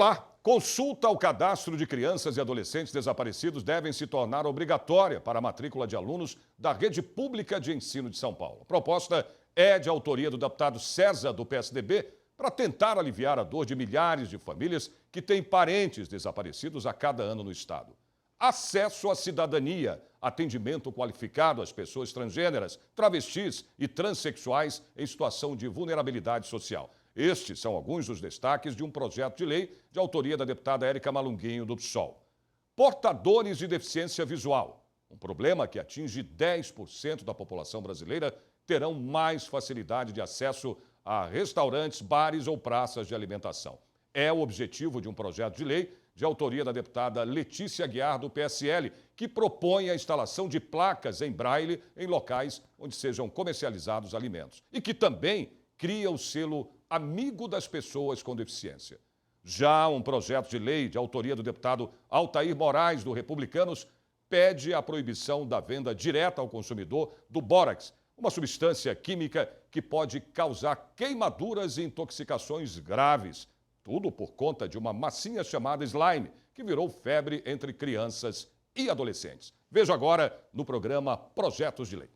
Olá! Consulta ao cadastro de crianças e adolescentes desaparecidos devem se tornar obrigatória para a matrícula de alunos da rede pública de ensino de São Paulo. A proposta é de autoria do deputado César, do PSDB, para tentar aliviar a dor de milhares de famílias que têm parentes desaparecidos a cada ano no estado. Acesso à cidadania, atendimento qualificado às pessoas transgêneras, travestis e transexuais em situação de vulnerabilidade social. Estes são alguns dos destaques de um projeto de lei de autoria da deputada Érica Malunguinho, do PSOL. Portadores de deficiência visual, um problema que atinge 10% da população brasileira, terão mais facilidade de acesso a restaurantes, bares ou praças de alimentação. É o objetivo de um projeto de lei de autoria da deputada Letícia Aguiar, do PSL, que propõe a instalação de placas em braille em locais onde sejam comercializados alimentos e que também cria o selo Amigo das Pessoas com Deficiência. Já um projeto de lei de autoria do deputado Altair Moraes, do Republicanos, pede a proibição da venda direta ao consumidor do bórax, uma substância química que pode causar queimaduras e intoxicações graves. Tudo por conta de uma massinha chamada slime, que virou febre entre crianças e adolescentes. Veja agora no programa Projetos de Lei.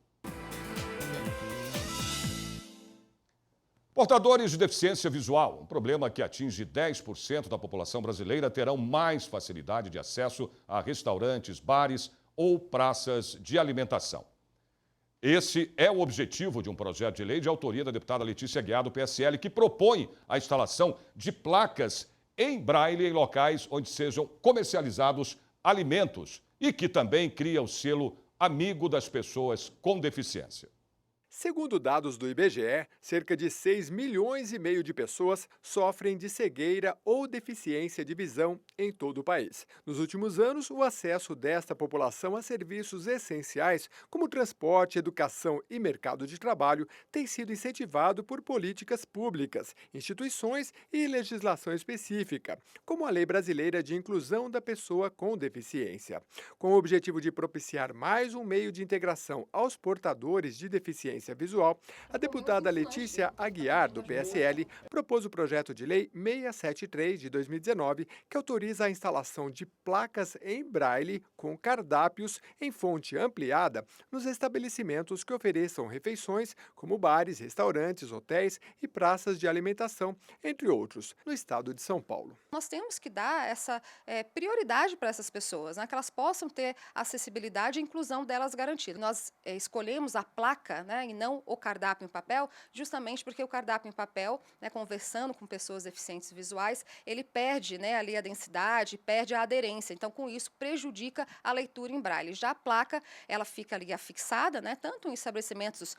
Portadores de deficiência visual, um problema que atinge 10% da população brasileira, terão mais facilidade de acesso a restaurantes, bares ou praças de alimentação. Esse é o objetivo de um projeto de lei de autoria da deputada Letícia Aguiar, do PSL, que propõe a instalação de placas em braille em locais onde sejam comercializados alimentos e que também cria o selo Amigo das Pessoas com Deficiência. Segundo dados do IBGE, cerca de 6,5 milhões de pessoas sofrem de cegueira ou deficiência de visão em todo o país. Nos últimos anos, o acesso desta população a serviços essenciais, como transporte, educação e mercado de trabalho, tem sido incentivado por políticas públicas, instituições e legislação específica, como a Lei Brasileira de Inclusão da Pessoa com Deficiência. Com o objetivo de propiciar mais um meio de integração aos portadores de deficiência visual, a deputada Letícia Aguiar, do PSL, propôs o projeto de lei 673 de 2019, que autoriza a instalação de placas em braille com cardápios em fonte ampliada nos estabelecimentos que ofereçam refeições, como bares, restaurantes, hotéis e praças de alimentação, entre outros, no estado de São Paulo. Nós temos que dar essa prioridade para essas pessoas, né, que elas possam ter acessibilidade e inclusão delas garantida. Nós escolhemos a placa, né, e não o cardápio em papel, justamente porque o cardápio em papel, né, conversando com pessoas deficientes visuais, ele perde, né, ali a densidade, perde a aderência. Então, com isso, prejudica a leitura em braille. Já a placa, ela fica ali afixada, né, tanto em estabelecimentos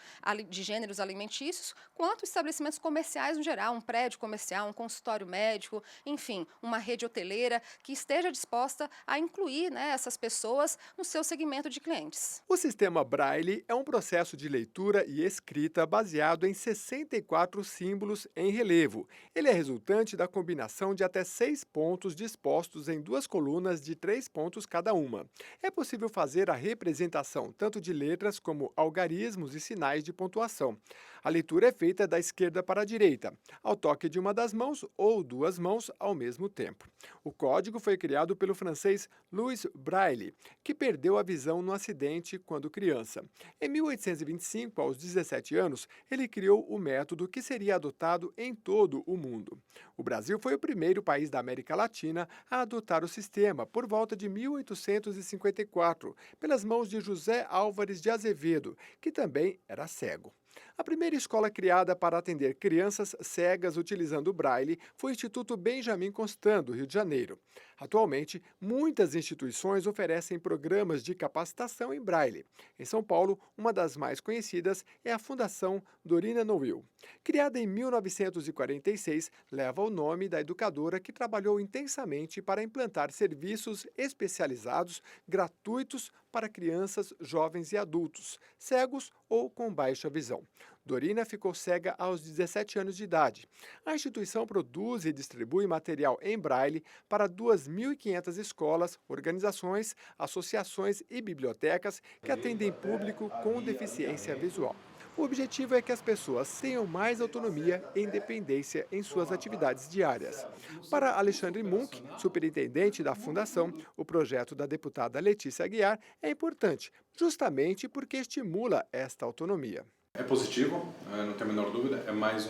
de gêneros alimentícios, quanto em estabelecimentos comerciais no geral, um prédio comercial, um consultório médico, enfim, uma rede hoteleira que esteja disposta a incluir, né, essas pessoas no seu segmento de clientes. O sistema Braille é um processo de leitura e escrita baseado em 64 símbolos em relevo. Ele é resultante da combinação de até 6 pontos dispostos em 2 colunas de 3 pontos cada uma. É possível fazer a representação tanto de letras como algarismos e sinais de pontuação. A leitura é feita da esquerda para a direita, ao toque de uma das mãos ou 2 mãos ao mesmo tempo. O código foi criado pelo francês Louis Braille, que perdeu a visão no acidente quando criança. Em 1825, aos 17 anos, ele criou o método que seria adotado em todo o mundo. O Brasil foi o primeiro país da América Latina a adotar o sistema, por volta de 1854, pelas mãos de José Álvares de Azevedo, que também era cego. A primeira escola criada para atender crianças cegas utilizando o Braille foi o Instituto Benjamin Constant, do Rio de Janeiro. Atualmente, muitas instituições oferecem programas de capacitação em Braille. Em São Paulo, uma das mais conhecidas é a Fundação Dorina Noel. Criada em 1946, leva o nome da educadora que trabalhou intensamente para implantar serviços especializados gratuitos para crianças, jovens e adultos, cegos ou com baixa visão. Dorina ficou cega aos 17 anos de idade. A instituição produz e distribui material em braille para 2.500 escolas, organizações, associações e bibliotecas que atendem público com deficiência visual. O objetivo é que as pessoas tenham mais autonomia e independência em suas atividades diárias. Para Alexandre Munk, superintendente da Fundação, o projeto da deputada Letícia Aguiar é importante, justamente porque estimula esta autonomia. É positivo, não tenho a menor dúvida, é mais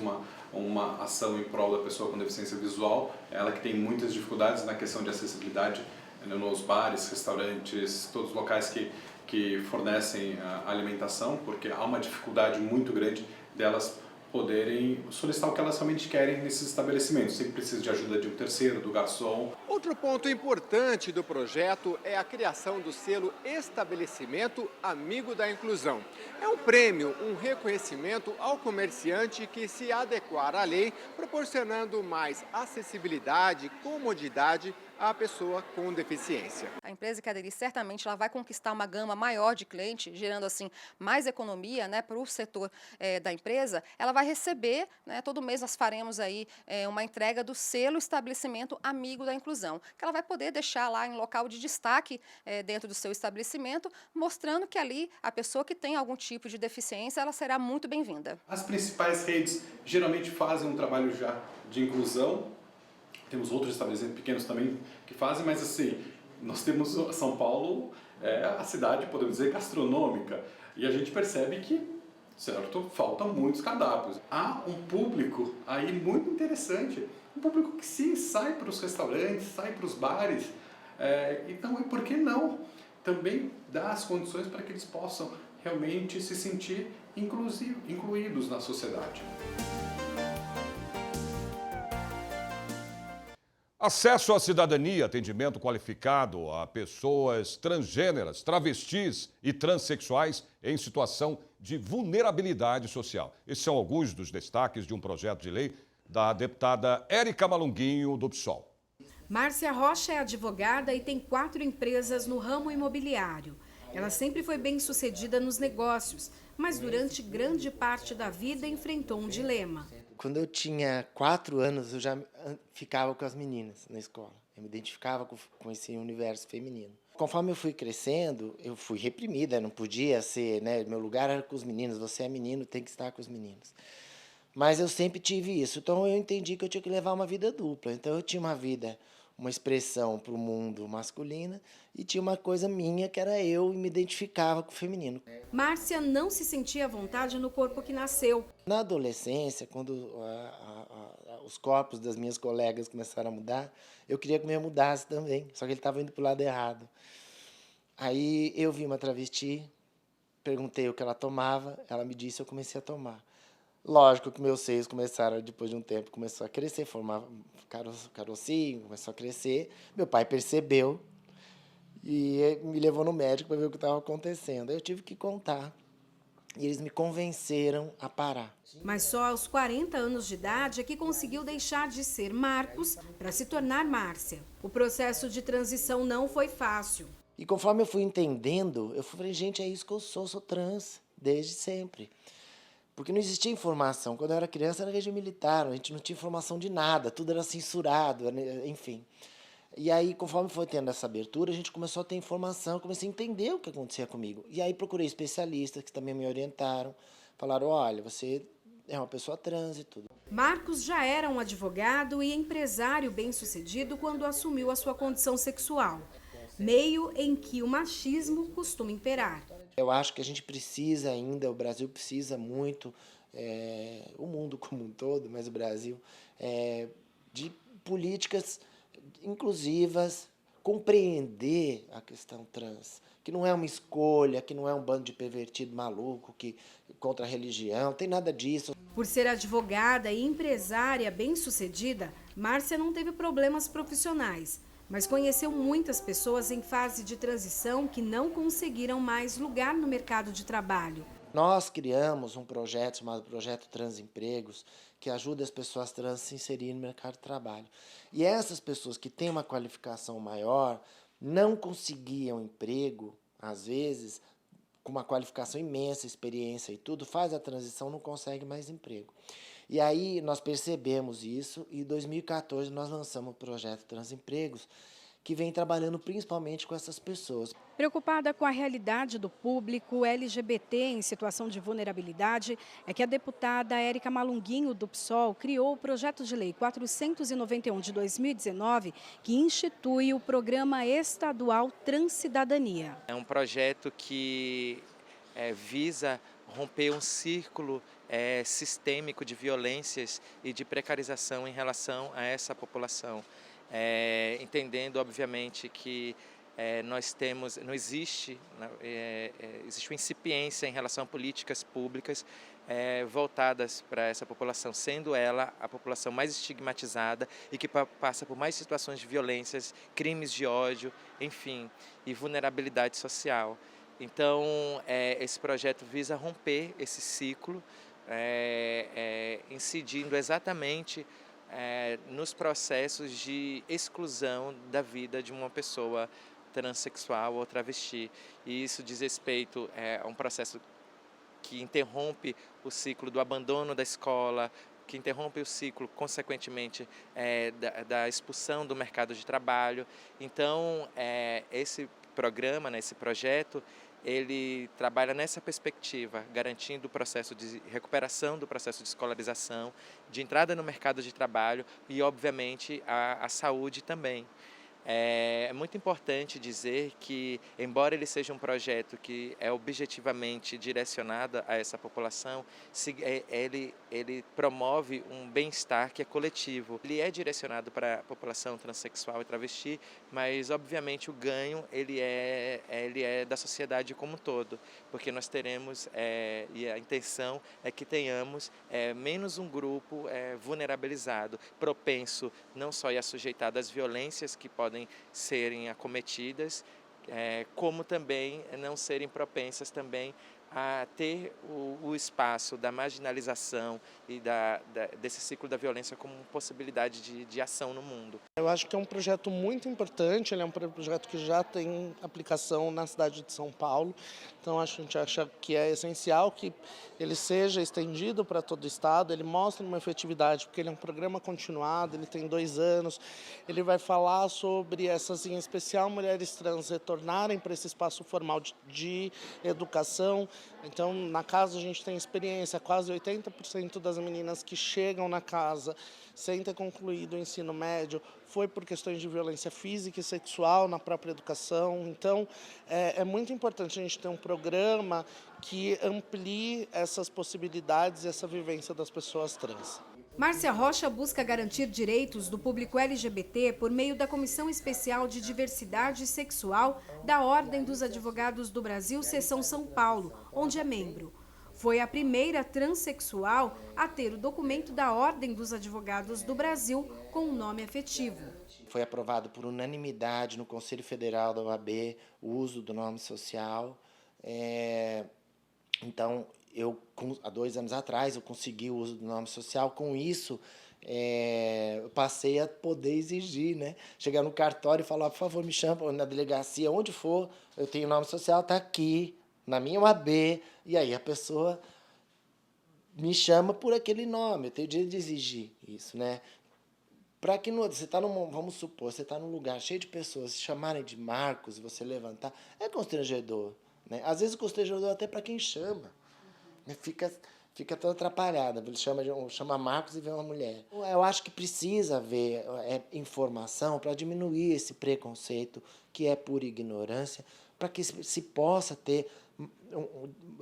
uma ação em prol da pessoa com deficiência visual, ela que tem muitas dificuldades na questão de acessibilidade, nos bares, restaurantes, todos os locais que fornecem a alimentação, porque há uma dificuldade muito grande delas poderem solicitar o que elas realmente querem nesses estabelecimentos. Sempre precisa de ajuda de um terceiro, do garçom. Outro ponto importante do projeto é a criação do selo Estabelecimento Amigo da Inclusão. É um prêmio, um reconhecimento ao comerciante que se adequar à lei, proporcionando mais acessibilidade e comodidade à pessoa com deficiência. A empresa que aderir certamente ela vai conquistar uma gama maior de clientes, gerando assim mais economia, né, para o setor da empresa. Ela vai receber, né, todo mês nós faremos aí uma entrega do selo Estabelecimento Amigo da Inclusão, que ela vai poder deixar lá em local de destaque dentro do seu estabelecimento, mostrando que ali a pessoa que tem algum tipo de deficiência, ela será muito bem-vinda. As principais redes geralmente fazem um trabalho já de inclusão. Temos outros estabelecimentos pequenos também que fazem, mas assim, nós temos São Paulo, a cidade, podemos dizer, gastronômica, e a gente percebe que, certo, faltam muitos cardápios. Há um público aí muito interessante, um público que sim, sai para os restaurantes, sai para os bares, então por que não também dar as condições para que eles possam realmente se sentir incluídos na sociedade. Acesso à cidadania, atendimento qualificado a pessoas transgêneras, travestis e transexuais em situação de vulnerabilidade social. Esses são alguns dos destaques de um projeto de lei da deputada Érica Malunguinho, do PSOL. Márcia Rocha é advogada e tem 4 empresas no ramo imobiliário. Ela sempre foi bem-sucedida nos negócios, mas durante grande parte da vida enfrentou um dilema. Quando eu tinha 4 anos, eu já ficava com as meninas na escola. Eu me identificava com esse universo feminino. Conforme eu fui crescendo, eu fui reprimida, não podia ser, né? Meu lugar era com os meninos, você é menino, tem que estar com os meninos. Mas eu sempre tive isso, então eu entendi que eu tinha que levar uma vida dupla. Então eu tinha uma vida, uma expressão para o mundo masculina e tinha uma coisa minha que era eu e me identificava com o feminino. Márcia não se sentia à vontade no corpo que nasceu. Na adolescência, quando os corpos das minhas colegas começaram a mudar, eu queria que o meu mudasse também, só que ele estava indo para o lado errado. Aí eu vi uma travesti, perguntei o que ela tomava, ela me disse, eu comecei a tomar. Lógico que meus seios começaram, depois de um tempo, começou a crescer, formava carocinho, começou a crescer. Meu pai percebeu e me levou no médico para ver o que estava acontecendo. Aí eu tive que contar. E eles me convenceram a parar. Mas só aos 40 anos de idade é que conseguiu deixar de ser Marcos para se tornar Márcia. O processo de transição não foi fácil. E conforme eu fui entendendo, eu falei, gente, é isso que eu sou trans, desde sempre. Porque não existia informação. Quando eu era criança era regime militar, a gente não tinha informação de nada, tudo era censurado, enfim. E aí, conforme foi tendo essa abertura, a gente começou a ter informação, comecei a entender o que acontecia comigo. E aí procurei especialistas que também me orientaram, falaram, olha, você é uma pessoa trans e tudo. Marcos já era um advogado e empresário bem-sucedido quando assumiu a sua condição sexual, meio em que o machismo costuma imperar. Eu acho que a gente precisa ainda, o Brasil precisa muito, o mundo como um todo, mas o Brasil, de políticas inclusivas, compreender a questão trans, que não é uma escolha, que não é um bando de pervertido maluco que contra a religião, tem nada disso. Por ser advogada e empresária bem-sucedida, Márcia não teve problemas profissionais, mas conheceu muitas pessoas em fase de transição que não conseguiram mais lugar no mercado de trabalho. Nós criamos um projeto chamado Projeto Transempregos, que ajuda as pessoas trans a se inserirem no mercado de trabalho. E essas pessoas que têm uma qualificação maior não conseguiam emprego, às vezes, com uma qualificação imensa, experiência e tudo, faz a transição, não consegue mais emprego. E aí nós percebemos isso e em 2014 nós lançamos o Projeto Transempregos, que vem trabalhando principalmente com essas pessoas. Preocupada com a realidade do público LGBT em situação de vulnerabilidade, é que a deputada Érica Malunguinho, do PSOL, criou o projeto de lei 491 de 2019, que institui o Programa Estadual Transcidadania. É um projeto que visa romper um círculo sistêmico de violências e de precarização em relação a essa população. Entendendo, obviamente, que existe uma incipiência em relação a políticas públicas voltadas para essa população, sendo ela a população mais estigmatizada e que passa por mais situações de violências, crimes de ódio, enfim, e vulnerabilidade social. Então, esse projeto visa romper esse ciclo, incidindo exatamente nos processos de exclusão da vida de uma pessoa transexual ou travesti. E isso diz respeito a um processo que interrompe o ciclo do abandono da escola, que interrompe o ciclo, consequentemente, da expulsão do mercado de trabalho. Então, esse programa, esse projeto, ele trabalha nessa perspectiva, garantindo o processo de recuperação do processo de escolarização, de entrada no mercado de trabalho e, obviamente, a saúde também. É muito importante dizer que, embora ele seja um projeto que é objetivamente direcionado a essa população, ele promove um bem-estar que é coletivo. Ele é direcionado para a população transexual e travesti, mas, obviamente, o ganho ele é da sociedade como um todo, porque nós teremos, e a intenção é que tenhamos menos um grupo vulnerabilizado, propenso não só e assujeitado às violências que podem serem acometidas, como também não serem propensas também a ter o espaço da marginalização e desse ciclo da violência como possibilidade de ação no mundo. Eu acho que é um projeto muito importante, ele é um projeto que já tem aplicação na cidade de São Paulo, então a gente acha que é essencial que ele seja estendido para todo o estado, ele mostra uma efetividade, porque ele é um programa continuado, ele tem 2 anos, ele vai falar sobre essas, em especial, mulheres trans retornarem para esse espaço formal de educação. Então, na casa a gente tem experiência, quase 80% das meninas que chegam na casa sem ter concluído o ensino médio foi por questões de violência física e sexual na própria educação. Então, é muito importante a gente ter um programa que amplie essas possibilidades e essa vivência das pessoas trans. Márcia Rocha busca garantir direitos do público LGBT por meio da Comissão Especial de Diversidade Sexual da Ordem dos Advogados do Brasil, Seção São Paulo, onde é membro. Foi a primeira transexual a ter o documento da Ordem dos Advogados do Brasil com o nome afetivo. Foi aprovado por unanimidade no Conselho Federal da OAB o uso do nome social. Então, há 2 anos atrás, eu consegui o uso do nome social. Com isso, eu passei a poder exigir, né? Chegar no cartório e falar, por favor, me chama na delegacia, onde for, eu tenho nome social, está aqui, na minha OAB, e aí a pessoa me chama por aquele nome, eu tenho o direito de exigir isso, né? Para que você está vamos supor, você está num lugar cheio de pessoas, se chamarem de Marcos e você levantar, é constrangedor, né? Às vezes constrangedor até para quem chama, né? Fica toda atrapalhada, ele chama Marcos e vê uma mulher. Eu acho que precisa haver informação para diminuir esse preconceito que é pura ignorância, para que se possa ter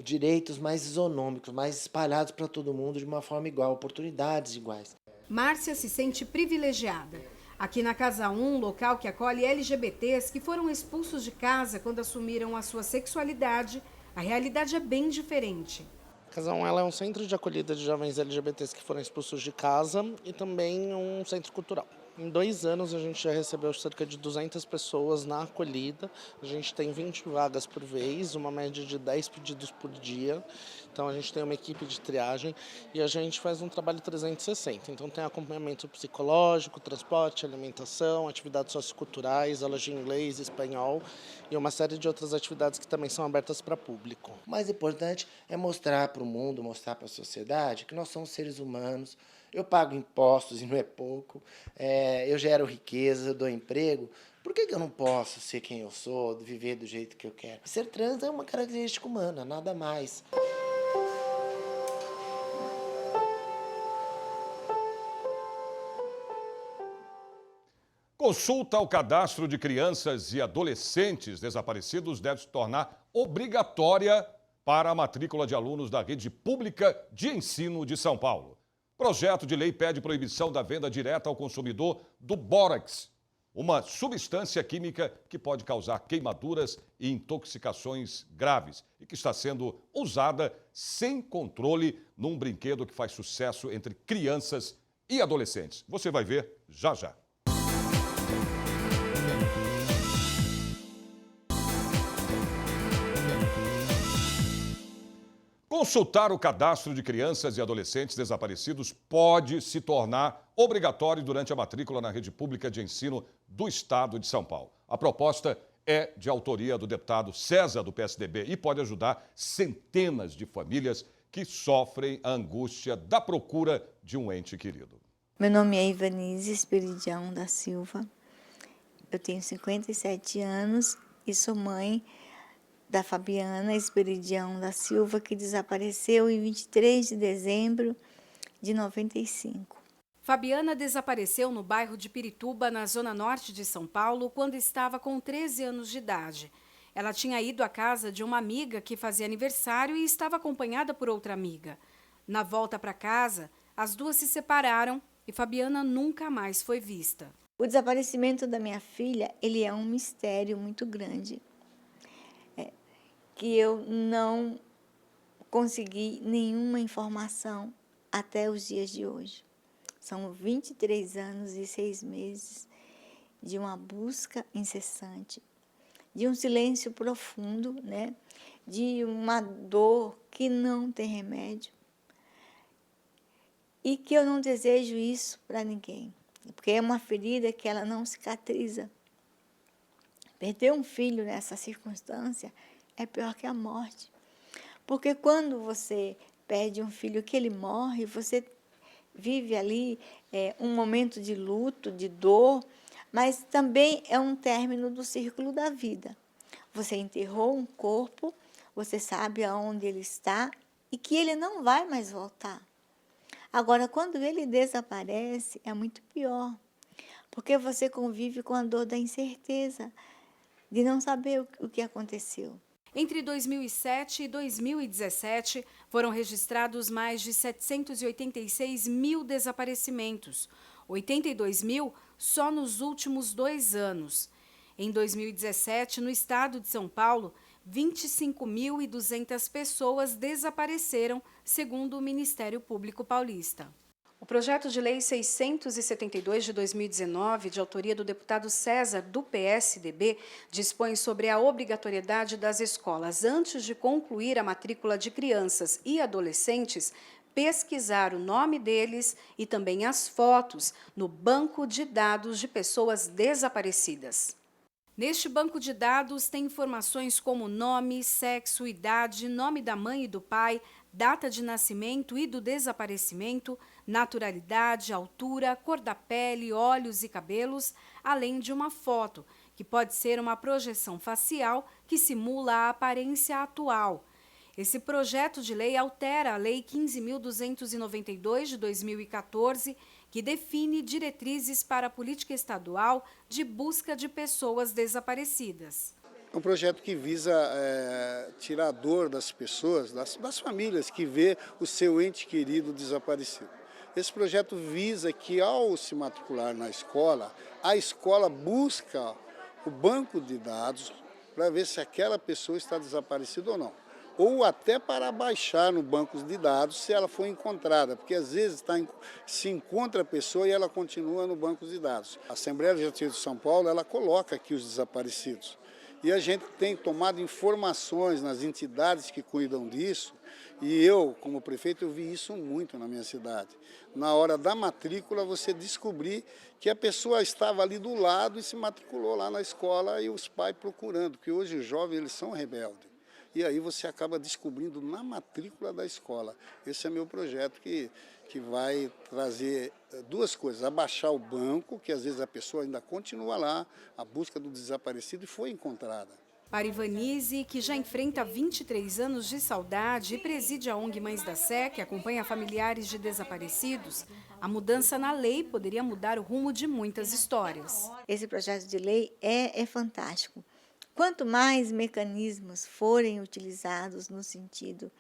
direitos mais isonômicos, mais espalhados para todo mundo de uma forma igual, oportunidades iguais. Márcia se sente privilegiada. Aqui na Casa 1, local que acolhe LGBTs que foram expulsos de casa quando assumiram a sua sexualidade, a realidade é bem diferente. A Casa 1 ela é um centro de acolhida de jovens LGBTs que foram expulsos de casa e também um centro cultural. Em 2 anos, a gente já recebeu cerca de 200 pessoas na acolhida. A gente tem 20 vagas por vez, uma média de 10 pedidos por dia. Então, a gente tem uma equipe de triagem e a gente faz um trabalho 360. Então, tem acompanhamento psicológico, transporte, alimentação, atividades socioculturais, aulas de inglês, espanhol e uma série de outras atividades que também são abertas para público. O mais importante é mostrar para o mundo, mostrar para a sociedade que nós somos seres humanos. Eu pago impostos e não é pouco, eu gero riqueza, eu dou emprego, Por que eu não posso ser quem eu sou, viver do jeito que eu quero? Ser trans é uma característica humana, nada mais. Consulta ao cadastro de crianças e adolescentes desaparecidos deve se tornar obrigatória para a matrícula de alunos da rede pública de ensino de São Paulo. Projeto de lei pede proibição da venda direta ao consumidor do bórax, uma substância química que pode causar queimaduras e intoxicações graves e que está sendo usada sem controle num brinquedo que faz sucesso entre crianças e adolescentes. Você vai ver já já. Consultar o cadastro de crianças e adolescentes desaparecidos pode se tornar obrigatório durante a matrícula na rede pública de ensino do Estado de São Paulo. A proposta é de autoria do deputado César, do PSDB, e pode ajudar centenas de famílias que sofrem a angústia da procura de um ente querido. Meu nome é Ivanise Esperidião da Silva, eu tenho 57 anos e sou mãe da Fabiana Esperidião da Silva, que desapareceu em 23 de dezembro de 95. Fabiana desapareceu no bairro de Pirituba, na zona norte de São Paulo, quando estava com 13 anos de idade. Ela tinha ido à casa de uma amiga que fazia aniversário e estava acompanhada por outra amiga. Na volta para casa, as duas se separaram e Fabiana nunca mais foi vista. O desaparecimento da minha filha, ele é um mistério muito grande, que eu não consegui nenhuma informação até os dias de hoje. São 23 anos e 6 meses de uma busca incessante, de um silêncio profundo, né? De uma dor que não tem remédio e que eu não desejo isso para ninguém, porque é uma ferida que ela não cicatriza. Perder um filho nessa circunstância é pior que a morte, porque quando você perde um filho que ele morre, você vive ali um momento de luto, de dor, mas também é um término do círculo da vida. Você enterrou um corpo, você sabe aonde ele está e que ele não vai mais voltar. Agora, quando ele desaparece, é muito pior, porque você convive com a dor da incerteza, de não saber o que aconteceu. Entre 2007 e 2017, foram registrados mais de 786 mil desaparecimentos, 82 mil só nos últimos 2 anos. Em 2017, no estado de São Paulo, 25.200 pessoas desapareceram, segundo o Ministério Público Paulista. O projeto de lei 672 de 2019, de autoria do deputado César, do PSDB, dispõe sobre a obrigatoriedade das escolas, antes de concluir a matrícula de crianças e adolescentes, pesquisar o nome deles e também as fotos no banco de dados de pessoas desaparecidas. Neste banco de dados tem informações como nome, sexo, idade, nome da mãe e do pai, data de nascimento e do desaparecimento, naturalidade, altura, cor da pele, olhos e cabelos, além de uma foto, que pode ser uma projeção facial que simula a aparência atual. Esse projeto de lei altera a Lei 15.292 de 2014, que define diretrizes para a política estadual de busca de pessoas desaparecidas. É um projeto que visa tirar a dor das pessoas, das famílias que vê o seu ente querido desaparecido. Esse projeto visa que, ao se matricular na escola, a escola busca o banco de dados para ver se aquela pessoa está desaparecida ou não. Ou até para baixar no banco de dados se ela for encontrada, porque às vezes se encontra a pessoa e ela continua no banco de dados. A Assembleia Legislativa de São Paulo, ela coloca aqui os desaparecidos. E a gente tem tomado informações nas entidades que cuidam disso, e eu, como prefeito, eu vi isso muito na minha cidade. Na hora da matrícula, você descobrir que a pessoa estava ali do lado e se matriculou lá na escola e os pais procurando, porque hoje os jovens eles são rebeldes. e aí você acaba descobrindo na matrícula da escola. Esse é meu projeto que vai trazer duas coisas: abaixar o banco, que às vezes a pessoa ainda continua lá, a busca do desaparecido e foi encontrada. Para Ivanise, que já enfrenta 23 anos de saudade e preside a ONG Mães da Sé, que acompanha familiares de desaparecidos, a mudança na lei poderia mudar o rumo de muitas histórias. Esse projeto de lei é fantástico. Quanto mais mecanismos forem utilizados no sentido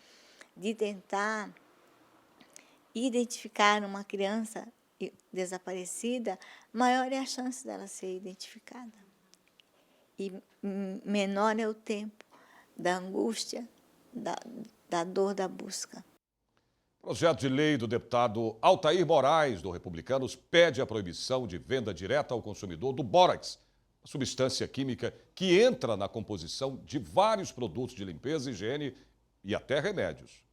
de tentar identificar uma criança desaparecida, maior é a chance dela ser identificada. E menor é o tempo da angústia, da dor da busca. Projeto de lei do deputado Altair Moraes, do Republicanos, pede a proibição de venda direta ao consumidor do bórax, a substância química que entra na composição de vários produtos de limpeza, higiene e até remédios.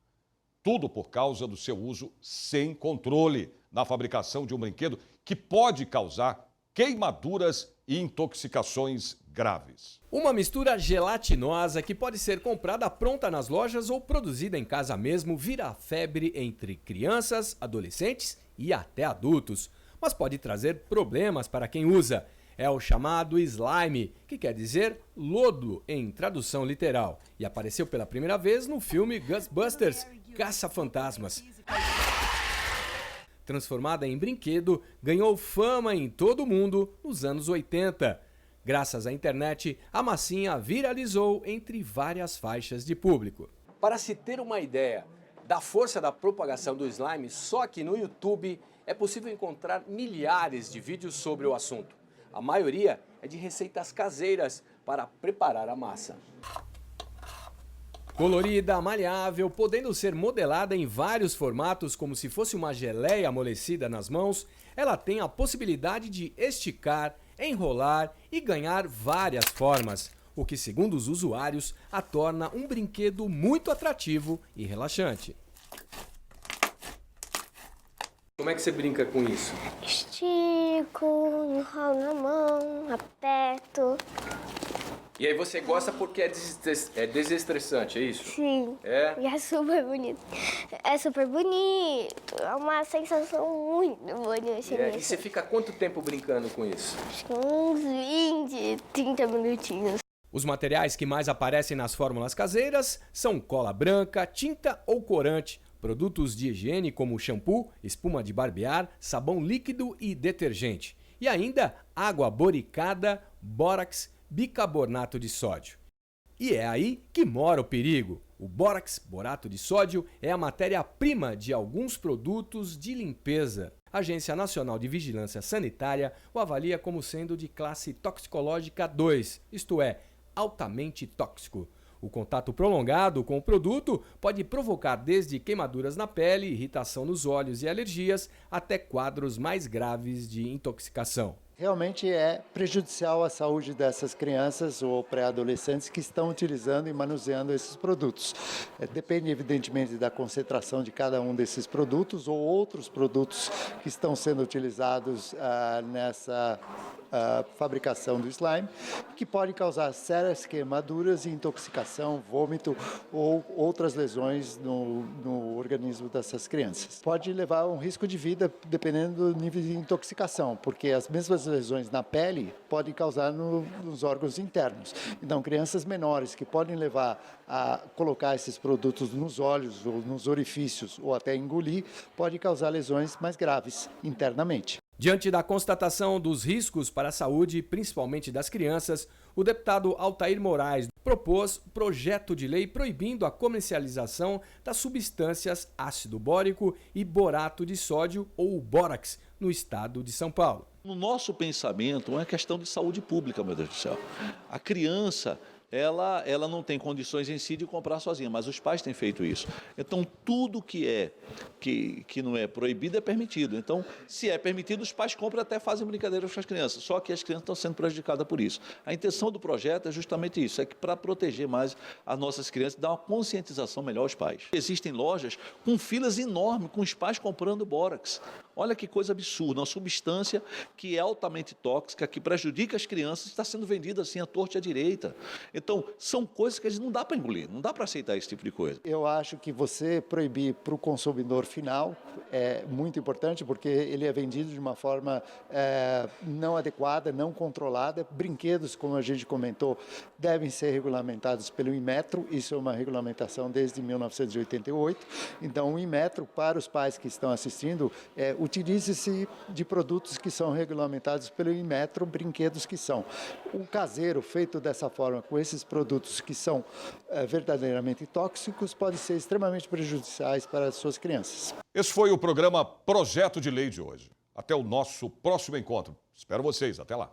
Tudo por causa do seu uso sem controle na fabricação de um brinquedo que pode causar queimaduras e intoxicações graves. Uma mistura gelatinosa que pode ser comprada pronta nas lojas ou produzida em casa mesmo vira febre entre crianças, adolescentes e até adultos, mas pode trazer problemas para quem usa. É o chamado slime, que quer dizer lodo em tradução literal, e apareceu pela primeira vez no filme Ghostbusters, Caça-Fantasmas. Transformada em brinquedo, ganhou fama em todo o mundo nos anos 80. Graças à internet, a massinha viralizou entre várias faixas de público. Para se ter uma ideia da força da propagação do slime, só que no YouTube é possível encontrar milhares de vídeos sobre o assunto. A maioria é de receitas caseiras para preparar a massa. Colorida, maleável, podendo ser modelada em vários formatos como se fosse uma geleia amolecida nas mãos, ela tem a possibilidade de esticar, enrolar e ganhar várias formas, o que, segundo os usuários, a torna um brinquedo muito atrativo e relaxante. Como é que você brinca com isso? Estico, enrolo na mão, aperto. E aí você gosta porque é desestressante, é isso? Sim. É? E é super bonito. É super bonito. É uma sensação muito bonita. E você fica quanto tempo brincando com isso? Acho que uns 20, 30 minutinhos. Os materiais que mais aparecem nas fórmulas caseiras são cola branca, tinta ou corante, produtos de higiene como shampoo, espuma de barbear, sabão líquido e detergente. E ainda água boricada, bórax, bicarbonato de sódio. E é aí que mora o perigo. O bórax, borato de sódio, é a matéria-prima de alguns produtos de limpeza. A Agência Nacional de Vigilância Sanitária o avalia como sendo de classe toxicológica 2, isto é, altamente tóxico. O contato prolongado com o produto pode provocar desde queimaduras na pele, irritação nos olhos e alergias, até quadros mais graves de intoxicação. Realmente é prejudicial à saúde dessas crianças ou pré-adolescentes que estão utilizando e manuseando esses produtos. Depende, evidentemente, da concentração de cada um desses produtos ou outros produtos que estão sendo utilizados nessa fabricação do slime, que pode causar sérias queimaduras, intoxicação, vômito ou outras lesões no organismo dessas crianças. Pode levar a um risco de vida dependendo do nível de intoxicação, porque as mesmas lesões na pele podem causar nos órgãos internos. Então, crianças menores que podem levar a colocar esses produtos nos olhos ou nos orifícios ou até engolir, pode causar lesões mais graves internamente. Diante da constatação dos riscos para a saúde, principalmente das crianças, o deputado Altair Moraes propôs projeto de lei proibindo a comercialização das substâncias ácido bórico e borato de sódio ou bórax no estado de São Paulo. No nosso pensamento, é uma questão de saúde pública, meu Deus do céu. A criança, ela não tem condições em si de comprar sozinha, mas os pais têm feito isso. Então, tudo que não é proibido é permitido. Então, se é permitido, os pais compram e até fazem brincadeiras com as crianças. Só que as crianças estão sendo prejudicadas por isso. A intenção do projeto é justamente isso, é que para proteger mais as nossas crianças, dar uma conscientização melhor aos pais. Existem lojas com filas enormes, com os pais comprando bórax. Olha que coisa absurda, uma substância que é altamente tóxica, que prejudica as crianças, está sendo vendida assim à torta e à direita. Então, são coisas que a gente não dá para engolir, não dá para aceitar esse tipo de coisa. Eu acho que você proibir para o consumidor final é muito importante, porque ele é vendido de uma forma não adequada, não controlada. Brinquedos, como a gente comentou, devem ser regulamentados pelo Inmetro, isso é uma regulamentação desde 1988. Então, o Inmetro, para os pais que estão assistindo, utilize-se de produtos que são regulamentados pelo Inmetro, brinquedos que são. O caseiro, feito dessa forma, com esses produtos que são verdadeiramente tóxicos, pode ser extremamente prejudiciais para as suas crianças. Esse foi o programa Projeto de Lei de hoje. Até o nosso próximo encontro. Espero vocês. Até lá.